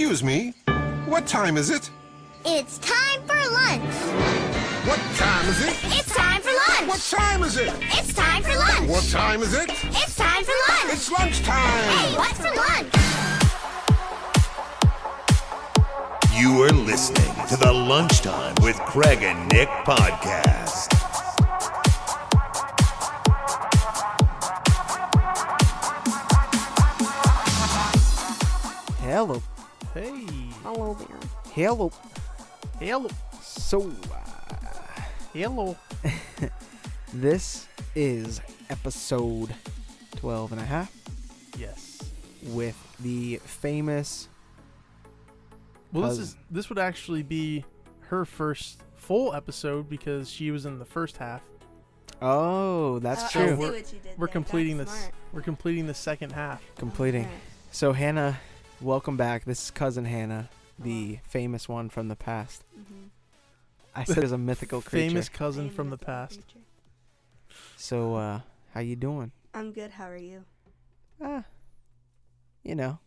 Excuse me, what time is it? It's time for lunch. What time is it? It's time for lunch. What time is it? It's time for lunch. What time is it? It's time for lunch. It's lunchtime. Hey, what's for lunch? You are listening to the Lunchtime with Craig and Nick podcast. Hello. Hey. Hello there. Hello. Hello. So, Hello. this is episode 12 and a half Yes. with the famous... Well, this would actually be her first full episode because she was in the first half. Oh, that's I true. see what you did We're there. completing That's this. smart. We're completing the second half. Completing. Okay. So, Hannah, welcome back. This is cousin Hannah, the famous one from the past. Mhm. I said it was a mythical creature. Famous cousin Famous from the little past. creature. So, how you doing? I'm good. How are you? You know,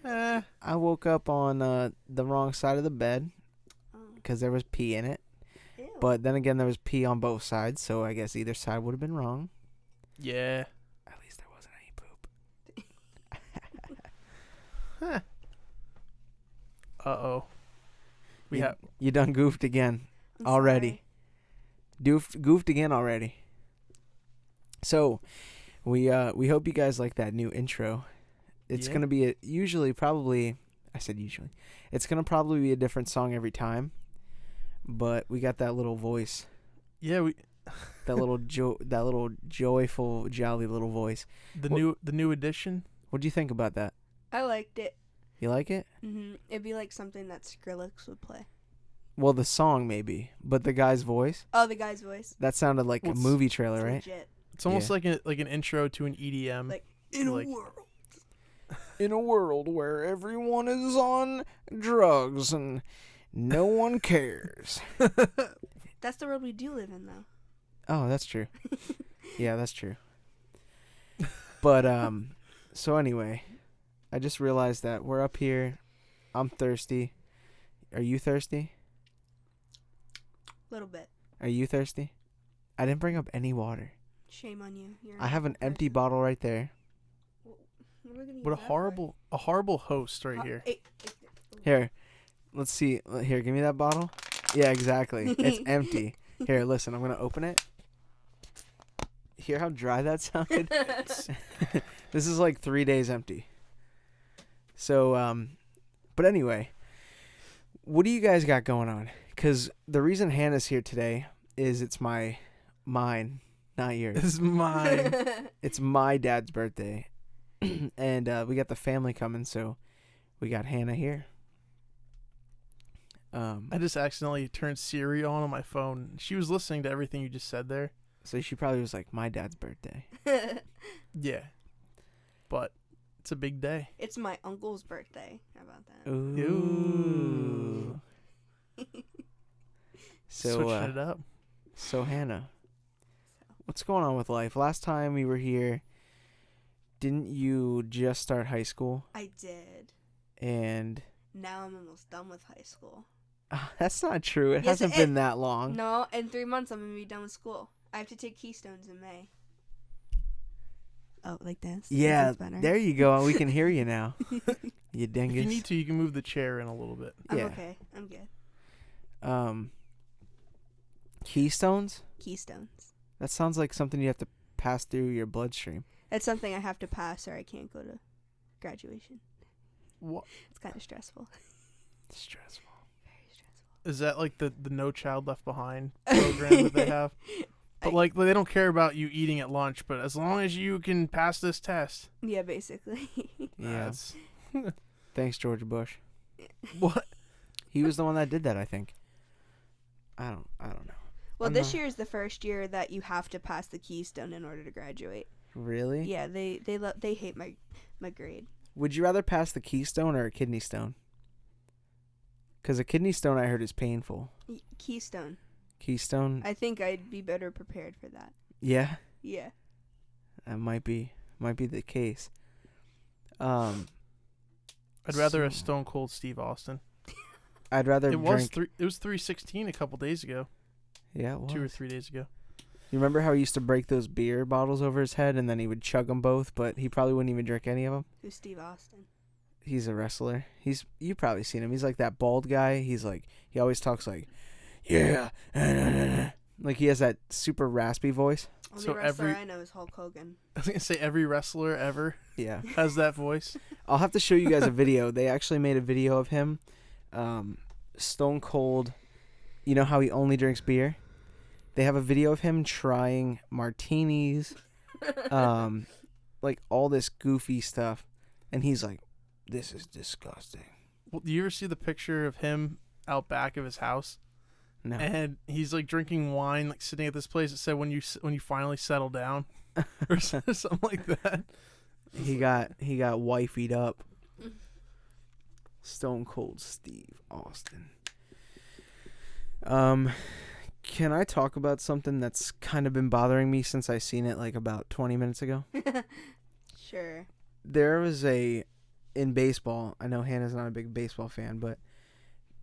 Eh. I woke up on the wrong side of the bed Oh. because there was pee in it. Ew. But then again, there was pee on both sides, so I guess either side would have been wrong. Yeah. At least there wasn't any poop. Uh-oh. You done goofed again I'm already. Goofed again already. So, we hope you guys like that new intro. It's Yeah. gonna be it's gonna probably be a different song every time, but we got that little voice, Yeah, that little joyful, jolly little voice. the What- new edition. What do you think about that? I liked it. You like it? It'd be like something that Skrillex would play. Well, the song maybe, but the guy's voice, Oh, the guy's voice. that sounded like Well, a movie trailer, It's right? legit. It's almost Yeah. like an intro to an EDM. Like, in Like- a world. In a world where everyone is on drugs and no one cares. That's the world we do live in, though. Oh, that's true. Yeah, that's true. But so anyway, I just realized that we're up here. I'm thirsty. Are you thirsty? A little bit. Are you thirsty? I didn't bring up any water. Shame on you. You're I have an awful empty person. bottle right there. What are we gonna What a use that for? horrible host right here. Hey. Here, let's see. Here, give me that bottle. Yeah, exactly. It's empty. Here, listen. I'm gonna open it. Hear how dry that sounded? This is like 3 days empty. So, but anyway, what do you guys got going on? Because the reason Hannah's here today is it's mine, not yours. This is mine. It's my dad's birthday. And we got the family coming, so we got Hannah here. I just accidentally turned Siri on my phone. She was listening to everything you just said there. So she probably was like, my dad's birthday. Yeah. But it's a big day. It's my uncle's birthday. How about that? Ooh. So, Switching it up. so Hannah, what's going on with life? Last time we were here, didn't you just start high school? I did. And Now I'm almost done with high school. that's not true. It Yes, hasn't been that long. No, in 3 months I'm gonna be done with school. I have to take Keystones in May. Oh, like this? Yeah, This is better? there you go. We can hear you now. You If dingus. you need to, you can move the chair in a little bit. I'm yeah. okay. I'm good. Keystones? Keystones. That sounds like something you have to pass through your bloodstream. That's something I have to pass or I can't go to graduation. What? It's kind of stressful. Stressful. Very stressful. Is that like the No Child Left Behind program that they have? But like they don't care about you eating at lunch, but as long as you can pass this test. Yeah, basically. Yeah. That's Thanks, George Bush. what? He was the one that did that, I think. I don't know. Well, I'm this not- year is the first year that you have to pass the Keystone in order to graduate. Really? Yeah, they hate my grade. Would you rather pass the keystone or a kidney stone? Because a kidney stone, I heard, is painful. Keystone. Keystone, I think I'd be better prepared for that. yeah, Yeah. that might be the case. I'd rather a Stone Cold Steve Austin. I'd rather It was drink. it was 316 a couple days ago, Yeah, it was. 2 or 3 days ago. You remember how he used to break those beer bottles over his head and then he would chug them both, but he probably wouldn't even drink any of them? Who's Steve Austin? He's a wrestler. You've probably seen him. He's like that bald guy. He always talks like, yeah, like he has that super raspy voice. Only So wrestler every- I know is Hulk Hogan. I was gonna say every wrestler ever Yeah. has that voice. I'll have to show you guys a video. They actually made a video of him, Stone Cold. You know how he only drinks beer? They have a video of him trying martinis, like all this goofy stuff, and he's like, "This is disgusting." Well, do you ever see the picture of him out back of his house? No. And he's like drinking wine, like sitting at this place that said when you finally settle down, or something like that. He got wifeyed up. Stone Cold Steve Austin. Can I talk about something that's kind of been bothering me since I seen it like about 20 minutes ago? Sure. There was in baseball, I know Hannah's not a big baseball fan, but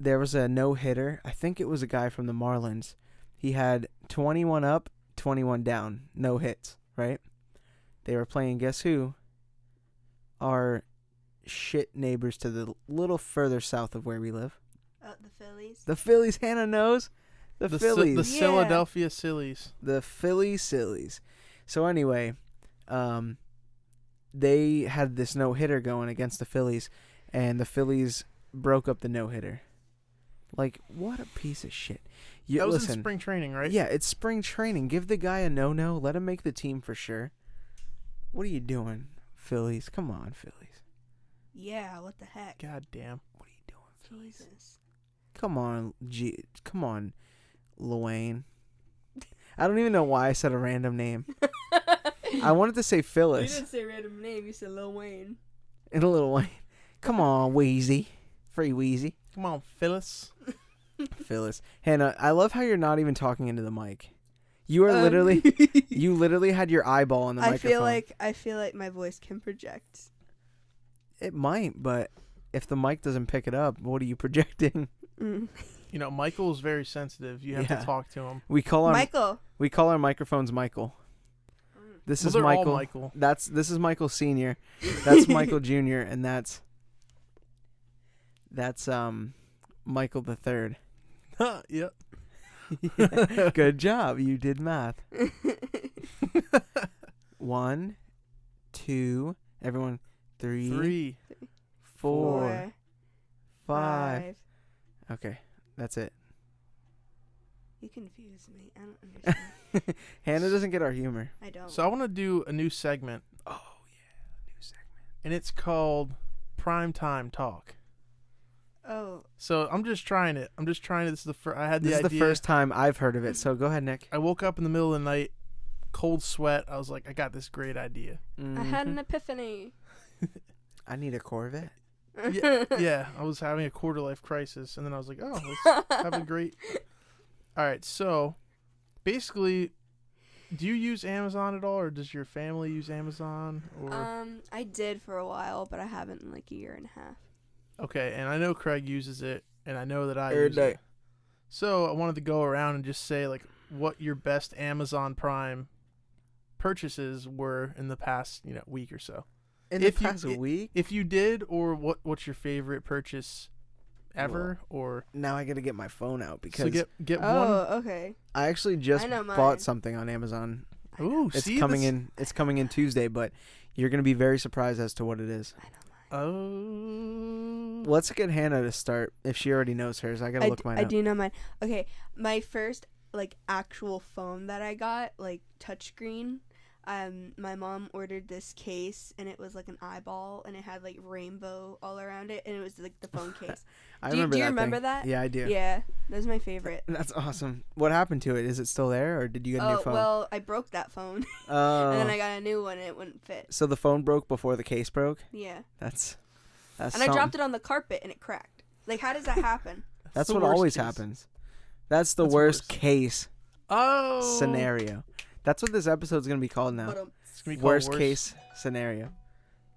there was a no-hitter. I think it was a guy from the Marlins. He had 21 up, 21 down, no hits, right? They were playing, guess who? Our shit neighbors to the little further south of where we live. The Phillies. The Phillies, Hannah knows. The Phillies. The Yeah. Philadelphia Sillies. The Philly Sillies. So anyway, they had this no-hitter going against the Phillies, and the Phillies broke up the no-hitter. Like, what a piece of shit. That was listen, in spring training, right? Yeah, it's spring training. Give the guy a no-no. Let him make the team for sure. What are you doing, Phillies? Come on, Phillies. Yeah, what the heck? God damn. What are you doing, Phillies? Jesus. Come on, Luane. I don't even know why I said a random name. I wanted to say You Phyllis didn't say random name, you said Lil Wayne. and a little Wayne. Come on, Wheezy. Free Wheezy. Come on, Phyllis. Phyllis. Hannah, I love how you're not even talking into the mic. You are literally, you literally had your eyeball on the microphone. I feel like my voice can project. It might, but if the mic doesn't pick it up, what are you projecting? Mm. You know, Michael's very sensitive. You have Yeah. to talk to him. We call our Michael. microphones Michael. This Well, is they're all Michael. Michael. This is Michael Senior. That's Michael Junior, and that's Michael the Third. Yep. Good job, you did math. 1, 2, everyone. 3, 3. 4, 5. Okay, that's it. You confuse me. I don't understand. Hannah doesn't get our humor. I don't. So I want to do a new segment, Oh yeah, new segment. and it's called Primetime Talk. Oh, So I'm just trying it. This is I had the This is idea. the first time I've heard of it. So go ahead, Nick. I woke up in the middle of the night, cold sweat. I was like, I got this great idea. I had an Mhm. epiphany. I need a Corvette. Yeah, I was having a quarter life crisis, and then I was like, oh, let's have a great. All right, so basically, do you use Amazon at all, or does your family use Amazon? Or I did for a while, but I haven't in like a year and a half. okay, and I know Craig uses it, and I know that I Every use day. it. So I wanted to go around and just say like what your best Amazon Prime purchases were in the past week or so. In If the you- past week? If you did, or what's your favorite purchase ever, or Now I got to get my phone out because so get Oh, okay. I actually just I know mine. bought something on Amazon. one. Ooh, It's see, coming this- in. It's coming in Tuesday, but you're gonna be very surprised as to what it is. Oh, Let's get Hannah to start. If she already knows hers, I gotta look mine I up. do know mine. Okay, my first like actual phone that I got, like touchscreen. My mom ordered this case, and it was like an eyeball, and it had like rainbow all around it, and it was like the phone case. I do you remember that remember thing. that? Yeah, I do. Yeah, that was my favorite. That's awesome. What happened to it? Is it still there, or did you get a new Oh phone? well, I broke that phone, Oh. and then I got a new one, and it wouldn't fit. So the phone broke before the case broke. Yeah, That's and I dropped it on the carpet, and it cracked. Like, how does that happen? That's the what worst always case. happens. That's the That's worst worse. case Oh, scenario. That's what this episode's gonna be called now. But It's gonna be called Worst case scenario.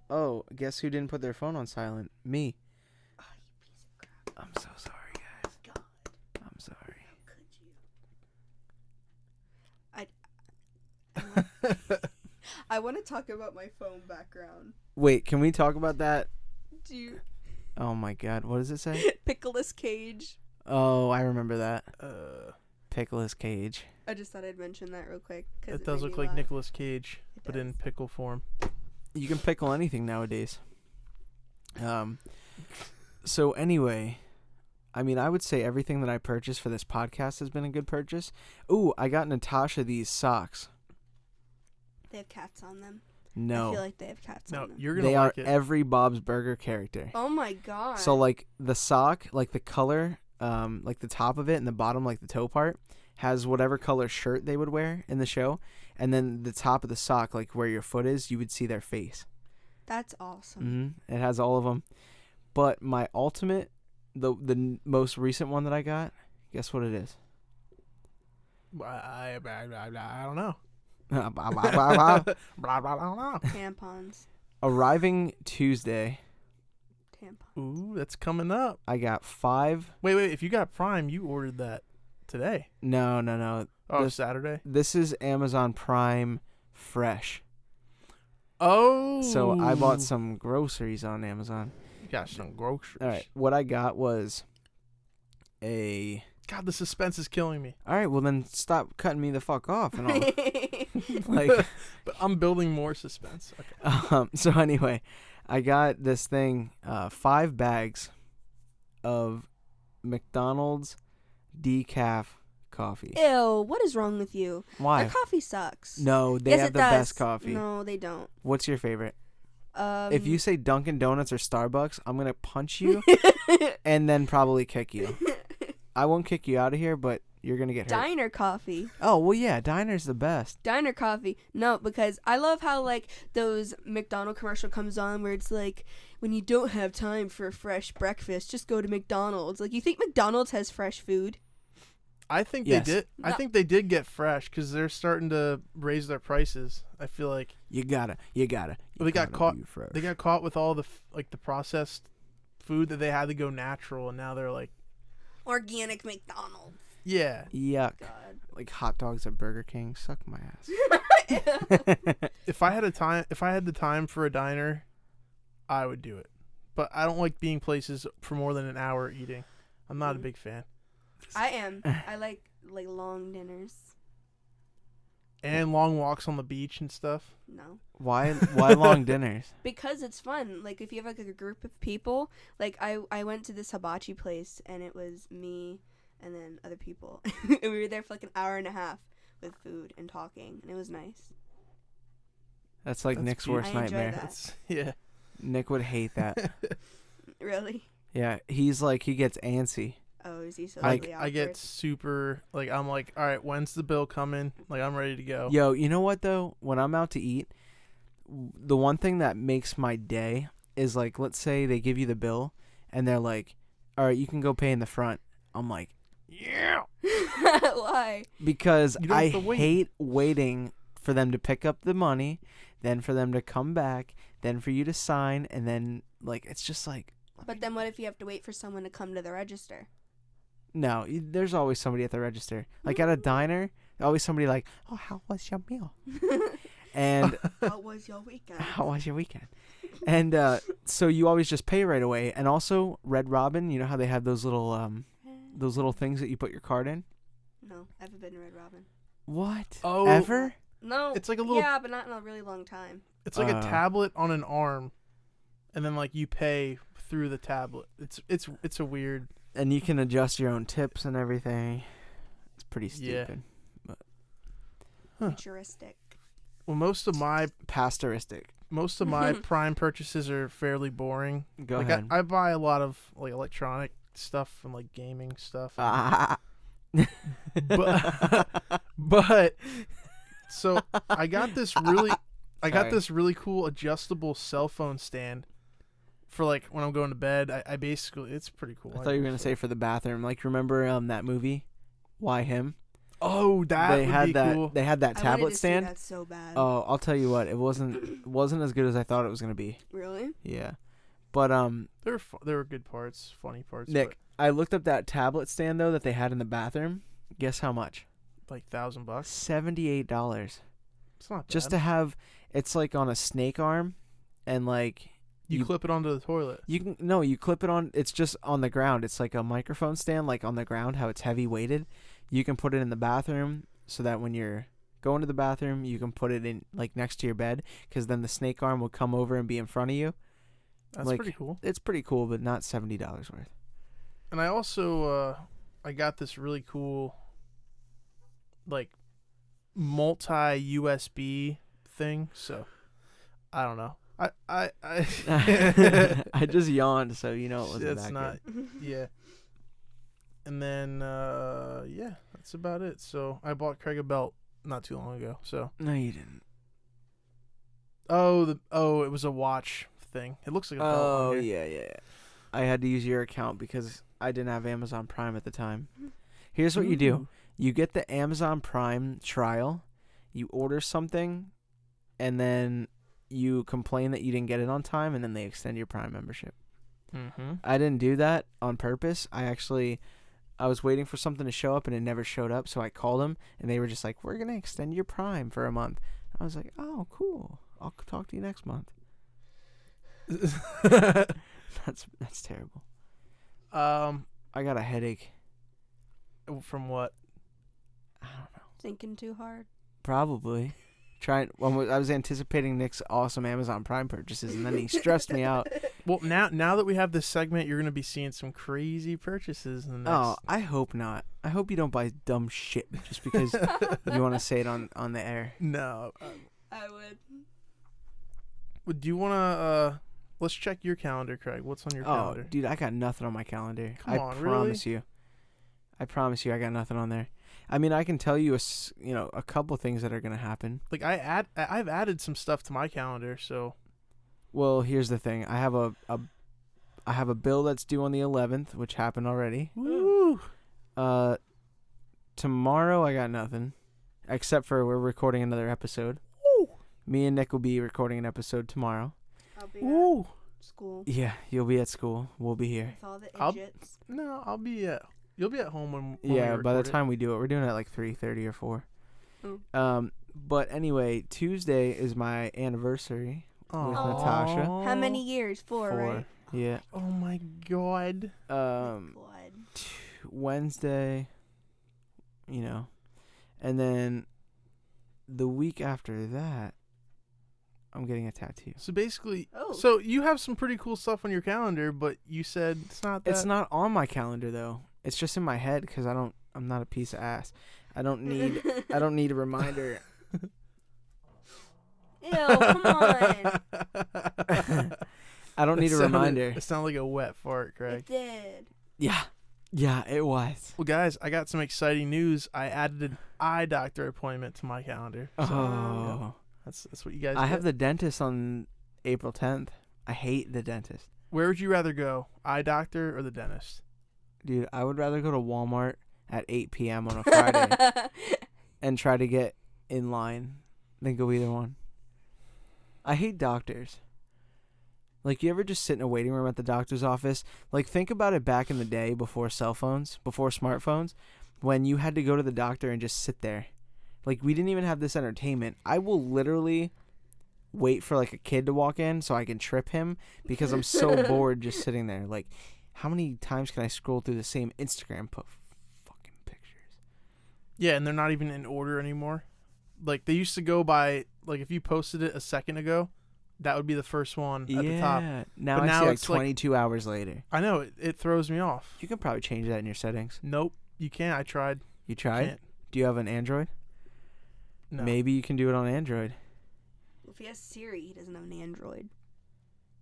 Oh, guess who didn't put their phone on silent? Me. Oh, you piece of crap. I'm so sorry, guys. God, I'm sorry. could you? I want to talk about my phone background. Wait, can we talk about that? Do you Oh my God, what does it say? Pickles Cage? Oh, I remember that. Pickles Cage. I just thought I'd mention that real quick. It does look like Nicolas Cage, but in pickle form. You can pickle anything nowadays. So anyway, I mean, I would say everything that I purchased for this podcast has been a good purchase. Ooh, I got Natasha these socks. They have cats on them. No. I feel like they have cats on them. You're gonna They like are it. every Bob's Burger character. Oh my god. So like the sock, like the color, like the top of it and the bottom, like the toe part, has whatever color shirt they would wear in the show, and then the top of the sock, like where your foot is, you would see their face. That's awesome. It has all of them. But my ultimate, the most recent one that I got, guess what it is? I don't know. Blah, blah, blah, blah. Blah, blah, blah, blah. Tampons. Arriving Tuesday, Tampons. Ooh, that's coming up. I got 5. Wait. If you got Prime, you ordered that today. No. Oh, Saturday. This is Amazon Prime Fresh. Oh. So I bought some groceries on Amazon. You got some groceries. All right, what I got was a... God, the suspense is killing me. All right, well then stop cutting me the fuck off and all. Like, But I'm building more suspense. Okay. so anyway, I got this thing, 5 bags of McDonald's decaf coffee. Ew, what is wrong with you? Why? Their coffee sucks. No, they Yes, have it the does. best coffee. No, they don't. What's your favorite? If you say Dunkin' Donuts or Starbucks, I'm gonna punch you and then probably kick you. I won't kick you out of here, but you're gonna get hurt. Diner coffee. Oh well, yeah, Diner's the best. Diner coffee. No, because I love how like those McDonald's commercial comes on where it's like, when you don't have time for a fresh breakfast, just go to McDonald's. Like, you think McDonald's has fresh food? I think Yes. they did. I No. think they did get fresh because they're starting to raise their prices. I feel like You gotta. Well, they got gotta caught. be fresh. They got caught with all the the processed food that they had to go natural, and now they're like, Organic McDonald's. yeah. Yuck. God. Like hot dogs at Burger King. Suck my ass. If I had the time for a diner, I would do it. But I don't like being places for more than an hour eating. I'm not a big fan. I am. I like long dinners. And long walks on the beach and stuff. No. Why long dinners? Because it's fun. Like, if you have like a group of people, like I went to this hibachi place and it was me and then other people. And we were there for like an hour and a half with food and talking, and it was nice. That's like That's Nick's cute. worst I enjoy nightmare. that. That's yeah. Nick would hate that. Really? Yeah, he's like, he gets antsy. Oh, is he so I ugly I get awkward? super like, I'm like, all right, when's the bill coming? Like, I'm ready to go. Yo, you know what though? When I'm out to eat, the one thing that makes my day is like, let's say they give you the bill and they're like, all right, you can go pay in the front. I'm like, yeah. Why? Because You don't I have to wait. hate waiting for them to pick up the money, then for them to come back, then for you to sign, and then like it's just like. But then what if you have to wait for someone to come to the register? No, there's always somebody at the register. Like at a diner, always somebody like, oh, how was your meal? And How was your weekend? how was your weekend? And so you always just pay right away. And also Red Robin, you know how they have those little things that you put your card in? No, I haven't been to Red Robin. What? Oh. Ever? No. It's like a little. Yeah, but not in a really long time. It's like a tablet on an arm, and then like you pay through the tablet. It's a weird. And you can adjust your own tips and everything. It's pretty Yeah. stupid. Huh. Futuristic. Well, most of my Pastoristic. Prime purchases are fairly boring. Go like ahead. I buy a lot of like electronic stuff and like gaming stuff. Ah. But so I got this really Sorry. this really cool adjustable cell phone stand for like when I'm going to bed. I basically, it's pretty cool. I thought you were gonna say for the bathroom. Like, remember that movie, Why Him? Oh, that they would had be that. cool. They had that I wanted tablet to see stand. that so bad. Oh, I'll tell you what, it wasn't as good as I thought it was gonna be. Really? Yeah, but There were good parts, funny parts. Nick, I looked up that tablet stand though that they had in the bathroom. Guess how much? but like $1,000. $78. It's not bad. Just to have, it's like on a snake arm, and like you clip it onto the toilet. you clip it on. It's just on the ground. It's like a microphone stand, like on the ground. How it's heavy weighted. You can put it in the bathroom so that when you're going to the bathroom, you can put it in like next to your bed, because then the snake arm will come over and be in front of you. That's like, pretty cool. It's pretty cool, but not $70 worth. And I also I got this really cool like multi USB thing. So I don't know. I I just yawned, so you know it wasn't it's that not good. yeah. And then yeah, that's about it. So I bought Craig a belt not too long ago. So No, you didn't. it was a watch thing. It looks like a belt. Oh on here. yeah. I had to use your account because I didn't have Amazon Prime at the time. Here's what you do: Ooh. you get the Amazon Prime trial, you order something, and then you complain that you didn't get it on time, and then they extend your Prime membership. Mm-hmm. I didn't do that on purpose. I was waiting for something to show up, and it never showed up, so I called them, and they were just like, "We're gonna extend your Prime for a month." I was like, "Oh, cool. I'll talk to you next month." That's terrible. I got a headache. From what? I don't know. Thinking too hard. Probably. I was anticipating Nick's awesome Amazon Prime purchases, and then he stressed me out. Well, now that we have this segment, you're gonna be seeing some crazy purchases in the next. Oh, I hope not. I hope you don't buy dumb shit just because you want to say it on the air. No. I would. Do you wanna let's check your calendar, Craig. What's on your Oh, calendar? dude, I got nothing on my calendar. Come on, I really? promise you. I promise you, I got nothing on there. I mean, I can tell you a couple things that are gonna happen. Like I've added some stuff to my calendar, so. Well, here's the thing. I have a bill that's due on the 11th, which happened already. Woo! Tomorrow I got nothing, except for we're recording another episode. Woo! Me and Nick will be recording an episode tomorrow. I'll be Woo! at school Yeah, you'll be at school. We'll be here. with all the I'll- idiots. No, I'll be at. You'll be at home when Yeah, we by the record it. time we do it, we're doing it at like 3:30 or 4. Mm. But anyway, Tuesday is my anniversary with Aw. Natasha. How many years? Four, 4. right? Yeah. Oh my god. God. Wednesday, and then the week after that, I'm getting a tattoo. So basically, Oh. so you have some pretty cool stuff on your calendar, but you said it's not that. It's not on my calendar though. It's just in my head because I'm not a piece of ass. I don't need a reminder. Ew, come on. I don't need a reminder. It sounded like a wet fart, Craig. It did. Yeah, it was. Well, guys, I got some exciting news. I added an eye doctor appointment to my calendar. So, Oh, that's what you guys. I get. have the dentist on April 10th. I hate the dentist. Where would you rather go, eye doctor or the dentist? Dude, I would rather go to Walmart at 8 p.m. on a Friday and try to get in line than go either one. I hate doctors. Like, you ever just sit in a waiting room at the doctor's office? Like, think about it back in the day before cell phones, before smartphones, when you had to go to the doctor and just sit there. Like, we didn't even have this entertainment. I will literally wait for, like, a kid to walk in so I can trip him because I'm so bored just sitting there. Like, how many times can I scroll through the same Instagram fucking pictures? Yeah, and they're not even in order anymore. Like, they used to go by, like, if you posted it a second ago, that would be the first one at the top. Now But I now see like it's, like- 22 hours later. I know, it throws me off. You can probably change that in your settings. Nope, you can't. I tried. You tried? Can't. Do you have an Android? No. Maybe you can do it on Android. If he has Siri, he doesn't have an Android.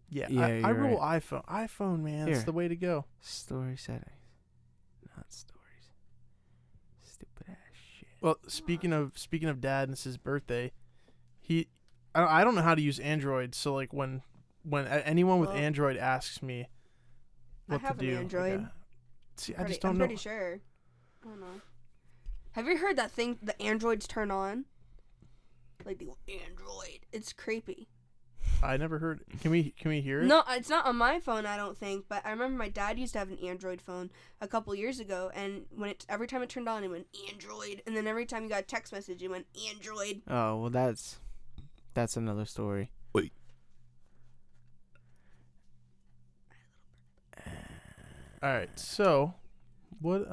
Yeah, Yeah, I you're rule iPhone. iPhone, man, it's Here. the way to go. Story settings. Not stories. Stupid ass shit. Well, speaking of Dad, and it's his birthday. I don't know how to use Android, so like when anyone with Well, Android asks me what I have to an do, Android. see, I just don't I'm know. pretty sure. I don't know. Have you heard that thing the androids turn on? Like the Android. It's creepy. I never heard it. Can we hear it? No, it's not on my phone, I don't think. But I remember my dad used to have an Android phone a couple years ago, and every time it turned on, it went Android, and then every time you got a text message, it went Android. Oh well, that's another story. Wait. All right. So, what?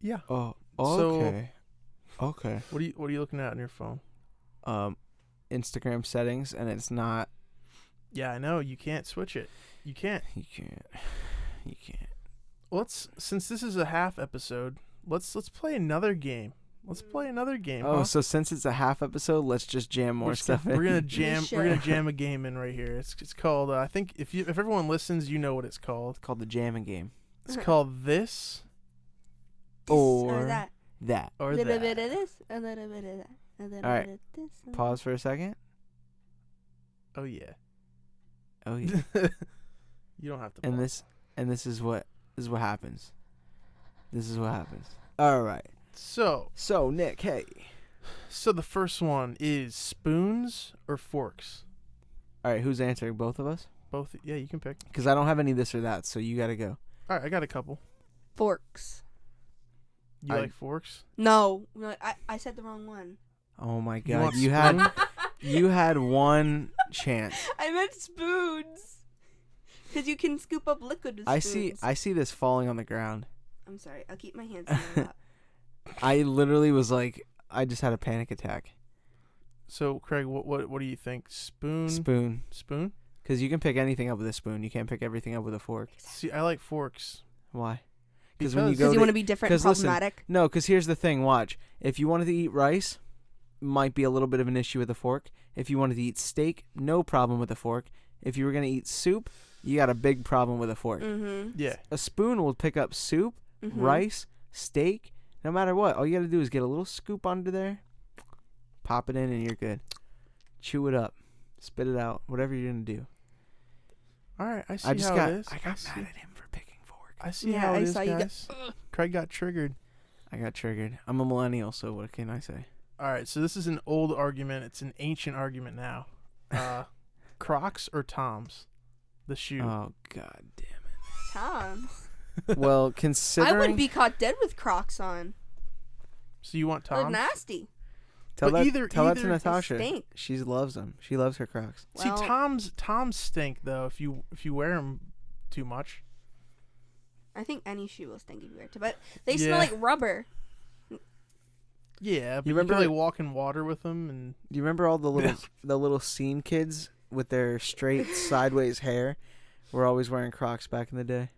Yeah. Oh, So- okay. Okay. What are you looking at on your phone? Instagram settings, and it's not. Yeah, I know you can't switch it. You can't. You can't. You can't. Since this is a half episode, let's play another game. Let's play another game. Oh, huh? so since it's a half episode, let's just jam more stuff in. We're gonna jam. should. We're gonna jam a game in right here. It's called. I think if everyone listens, you know what it's called. It's called the jamming game. It's called this Or that. That. or A little that. bit of this, a little bit of that. A little All right. bit of this. a Pause for a second. Oh yeah. Oh yeah. You don't have to. and pause. this is what happens. This is what happens. All right. So Nick, hey. so the first one is spoons or forks. All right, who's answering? Both of us? Both. Yeah, you can pick. Because I don't have any this or that, so you got to go. All right, I got a couple. Forks. You I- like forks? No, I said the wrong one. Oh my You God, want you had you had one chance. I meant spoons. Because you can scoop up liquid with I spoons. see this falling on the ground. I'm sorry. I'll keep my hands in my lap. I literally was like, I just had a panic attack. So Craig, what do you think? Spoon. Spoon. Spoon. Because you can pick anything up with a spoon. You can't pick everything up with a fork. See, I like forks. Why? Because when you Because go you want to be different and 'cause listen, problematic. No, because here's the thing. Watch. If you wanted to eat rice, might be a little bit of an issue with a fork. If you wanted to eat steak, no problem with a fork. If you were going to eat soup, you got a big problem with a fork. Mm-hmm. Yeah. A spoon will pick up soup, Mm-hmm. rice, steak, no matter what. All you got to do is get a little scoop under there, pop it in, and you're good. Chew it up, spit it out, whatever you're going to do. All right, I see I just how got it is. I got mad at him for picking fork. I see Yeah, how I it is, saw you got- guys. Craig got triggered. I got triggered. I'm a millennial, so what can I say? All right, so this is an old argument. It's an ancient argument now. Crocs or Toms? The shoe. Oh, God damn Tom. it. Well, I considering... wouldn't be caught dead with Crocs on. So you want They're Toms? nasty. Tell But that, tell that to either- Natasha. stink. She loves them. She loves her Crocs. See, Well- Toms stink though if you wear them too much. I think any shoe will stink if you wear it. But they Yeah. smell like rubber. Yeah, but you remember- can like walk in water with them and Do you remember all the little scene kids with their straight sideways hair? Were always wearing Crocs back in the day.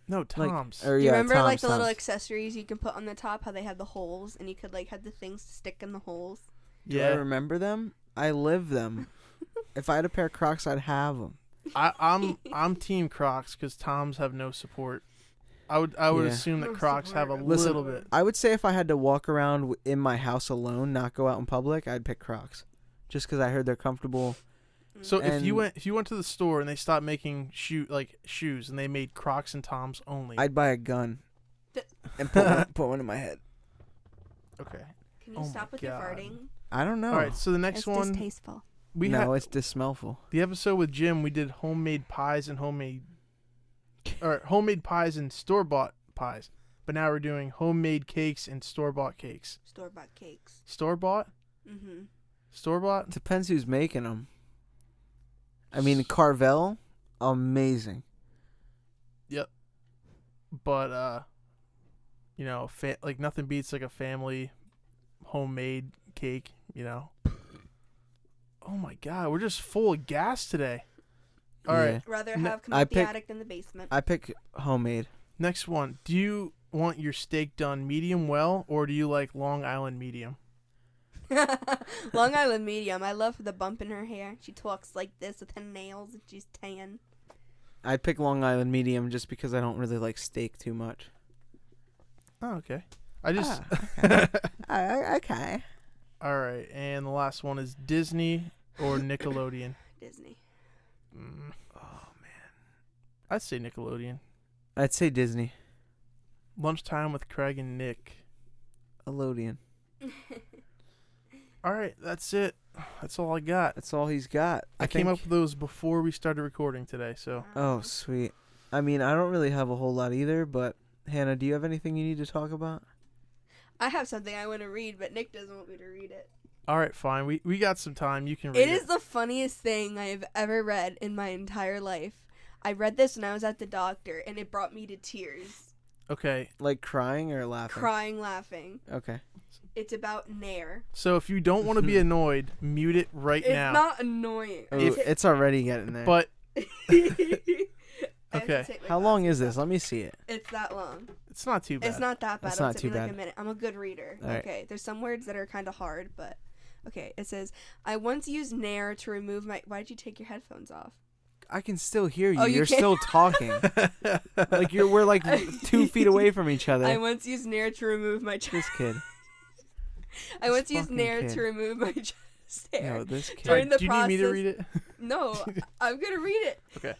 no Like, Toms. or Do you yeah, remember like Toms, the little Toms. accessories you can put on the top? How they had the holes and you could like have the things to stick in the holes. Do I remember them? I live them. If I had a pair of Crocs, I'd have them. I'm Team Crocs because Toms have no support. I would Yeah. assume that Crocs have a Listen, little bit. I would say if I had to walk around in my house alone, not go out in public, I'd pick Crocs, just because I heard they're comfortable. So if you and- went to the store and they stopped making shoes and they made Crocs and Toms only. I'd buy a gun Th- and put one in my head. Okay. Can you Oh my stop with your God. farting? I don't know. All right. So the next It's one distasteful. we no, had it's dismellful. the episode with Jim. We did homemade pies and homemade pies and store bought pies. But now we're doing homemade cakes and store bought cakes. Store-bought cakes. Store bought. Mm-hmm. Store bought. Depends who's making them. I mean, Carvel, amazing. But you know, like nothing beats like a family homemade cake. You know. Oh my God, we're just full of gas today. All right, Yeah. Rather Ne- have come I out the pick- attic than the basement. I pick homemade. next one. Do you want your steak done medium well, or do you like Long Island medium? Long Island medium. I love the bump in her hair. She talks like this with her nails and she's tan. I'd pick Long Island medium just because I don't really like steak too much. Oh, okay. I just. Okay. All right, and the last one is Disney or Nickelodeon. Disney. Mm. Oh man, I'd say Nickelodeon. I'd say Disney. Lunchtime with Craig and Nick. Elodian. All right, that's it. That's all I got. That's all he's got. I came up with those before we started recording today, so. Oh, sweet. I mean, I don't really have a whole lot either, but Hannah, do you have anything you need to talk about? I have something I want to read, but Nick doesn't want me to read it. All right, fine. We got some time. You can read it. It is the funniest thing I have ever read in my entire life. I read this when I was at the doctor, and it brought me to tears. Okay. Like crying or laughing? Crying, laughing. Okay. It's about Nair. So if you don't want to be annoyed, mute it right It's now. not annoying. Oh, it's already getting there. But I have to Okay. take my How long glasses is this? off. Let me see it. It's that long. it's not too bad. It's not that bad. That's It'll not take too me like bad. a minute. I'm a good reader. All right. Okay. There's some words that are kind of hard, but okay. It says, I once used Nair to remove my. Why'd you take your headphones off? I can still hear you. Oh, you You're can? still talking. Like we're like 2 feet away from each other. I once used Nair to remove my This kid. I once used fucking Nair kid. to remove my chest hair. No, this kid. During the Do you need me to process- read it? No, I'm gonna read it. Okay.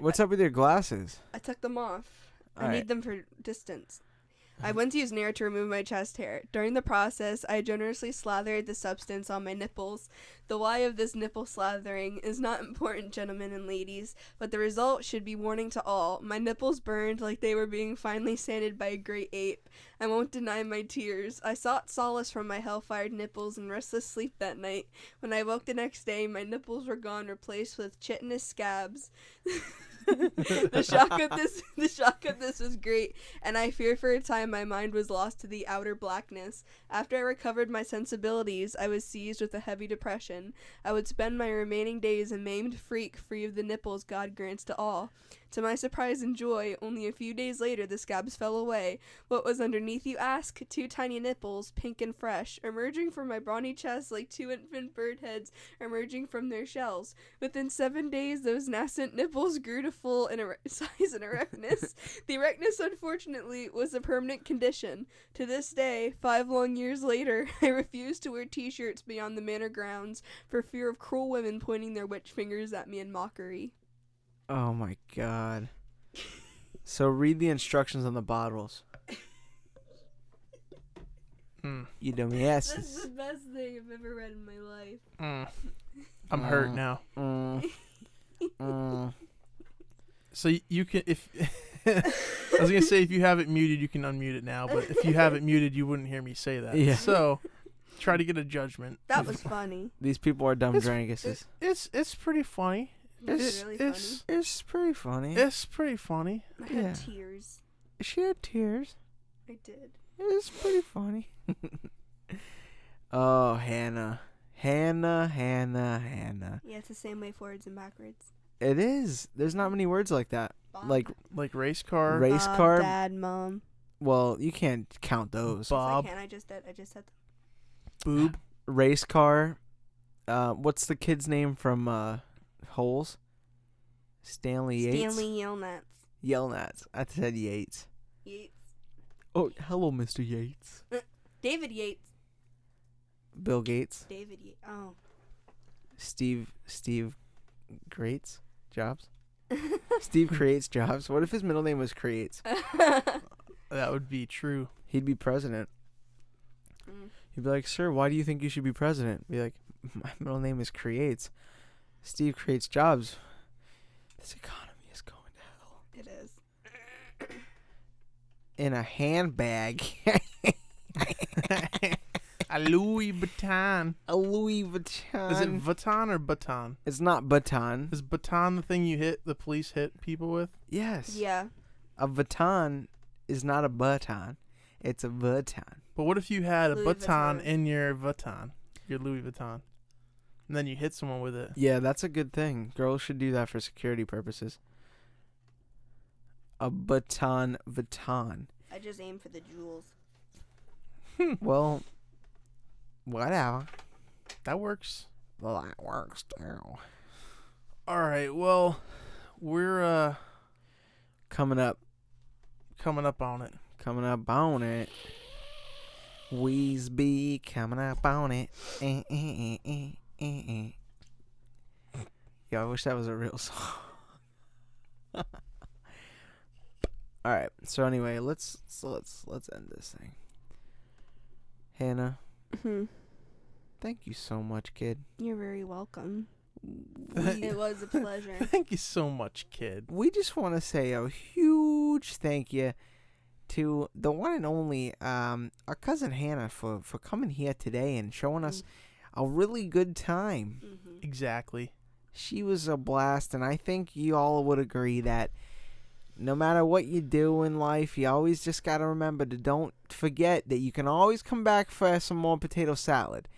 What's up with your glasses? I took them off. I Alright. need them for distance. I once used Nair to remove my chest hair. During the process, I generously slathered the substance on my nipples. The why of this nipple slathering is not important, gentlemen and ladies, but the result should be warning to all. My nipples burned like they were being finely sanded by a great ape. I won't deny my tears. I sought solace from my hell-fired nipples in restless sleep that night. When I woke the next day, my nipples were gone, replaced with chitinous scabs. The shock of this was great, and I fear for a time my mind was lost to the outer blackness. After I recovered my sensibilities, I was seized with a heavy depression. I would spend my remaining days a maimed freak, free of the nipples God grants to all. To my surprise and joy, only a few days later the scabs fell away. What was underneath, you ask? 2 tiny nipples, pink and fresh, emerging from my brawny chest like 2 infant bird heads emerging from their shells. Within 7 days, those nascent nipples grew to full size and erectness. The erectness, unfortunately, was a permanent condition. To this day, 5 long years later, I refuse to wear t-shirts beyond the manor grounds for fear of cruel women pointing their witch fingers at me in mockery. Oh my god. So read the instructions on the bottles. You dummy That's asses. the best thing I've ever read in my life. I'm hurt now. So you can, if I was gonna say if you have it muted, you can unmute it now. But if you have it muted, you wouldn't hear me say that. Yeah. So try to get a judgment. That was funny. These people are dumb It's- dranguses. It's pretty funny. It's really funny. It's pretty funny. It's pretty funny. I had yeah. tears. She had tears. I did. It's pretty funny. Oh, Hannah. Hannah. Yeah, it's the same way forwards and backwards. It is. There's not many words like that. Bob. Like Like race car. race car. Dad, Mom. Well, you can't count those. Bob. I can't. I just did. I just said them. Boob. Race car. What's the kid's name from Holes? Stanley Yates. Stanley Yelnats. Yelnats. I said Yates. Yates. Oh, hello, Mr. Yates. David Yates. Bill Gates. David Yates. Oh. Steve Creates Jobs. Steve creates jobs. What if his middle name was Creates? That would be true. He'd be president. He'd be like, "Sir, why do you think you should be president?" Be like, "My middle name is Creates. Steve creates jobs. This economy is going to hell." It is. In a handbag. A Louis Vuitton. A Louis Vuitton. Is it Vuitton or baton? It's not baton. Is baton the thing the police hit people with? Yes. Yeah. A baton is not a baton. It's a baton. But what if you had a Louis baton Vuitton. in your Vuitton, your Louis Vuitton, and then you hit someone with it? Yeah, that's a good thing. Girls should do that for security purposes. A baton. I just aim for the jewels. Well, whatever. That works. Well, that works too. All right. Well, we're Coming up on it. Coming up on it. We's be coming up on it. Yo, I wish that was a real song. All right. So anyway, let's end this thing. Hannah, thank you so much, kid. You're very welcome. It was a pleasure. Thank you so much, kid. We just want to say a huge thank you to the one and only our cousin Hannah for coming here today and showing us a really good time. Exactly. She was a blast, and I think you all would agree that no matter what you do in life, you always just got to remember to don't forget that you can always come back for some more potato salad.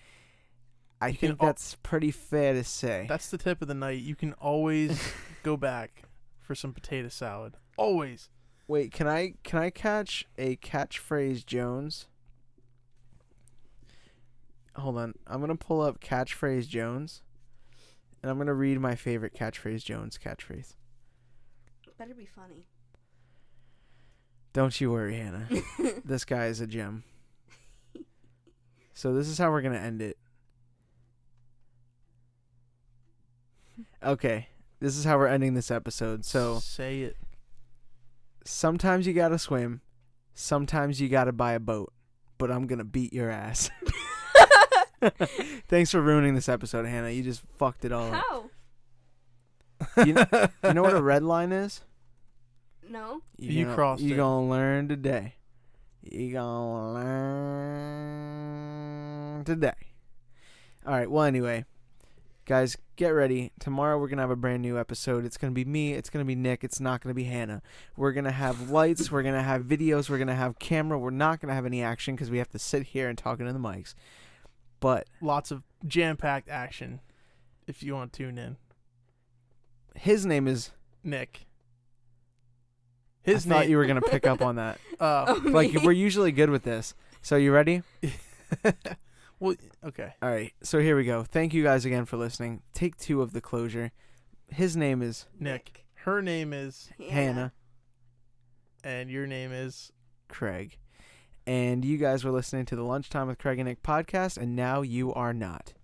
I think that's pretty fair to say. That's the tip of the night. You can always go back for some potato salad. Always. Wait, can I catch a catchphrase Jones? Hold on. I'm going to pull up catchphrase Jones, and I'm going to read my favorite catchphrase Jones catchphrase. Better be funny. Don't you worry, Hannah. This guy is a gem. So this is how we're going to end it. Okay. This is how we're ending this episode. So say it. Sometimes you got to swim. Sometimes you got to buy a boat. But I'm going to beat your ass. Thanks for ruining this episode, Hannah. You just fucked it all up. How? You know what a red line is? No. You crossed it. You gonna learn today. You gonna learn today. All right. Well, anyway, guys, get ready. Tomorrow we're gonna have a brand new episode. It's gonna be me. It's gonna be Nick. It's not gonna be Hannah. We're gonna have lights. We're gonna have videos. We're gonna have camera. We're not gonna have any action because we have to sit here and talk into the mics. But lots of jam-packed action. If you want to tune in. His name is Nick. I thought you were gonna pick up on that. Like we're usually good with this. So you ready? Well, okay. All right. So here we go. Thank you guys again for listening. Take 2 of the closure. His name is Nick. Her name is Hannah. And your name is Craig. And you guys were listening to the Lunchtime with Craig and Nick podcast, and now you are not.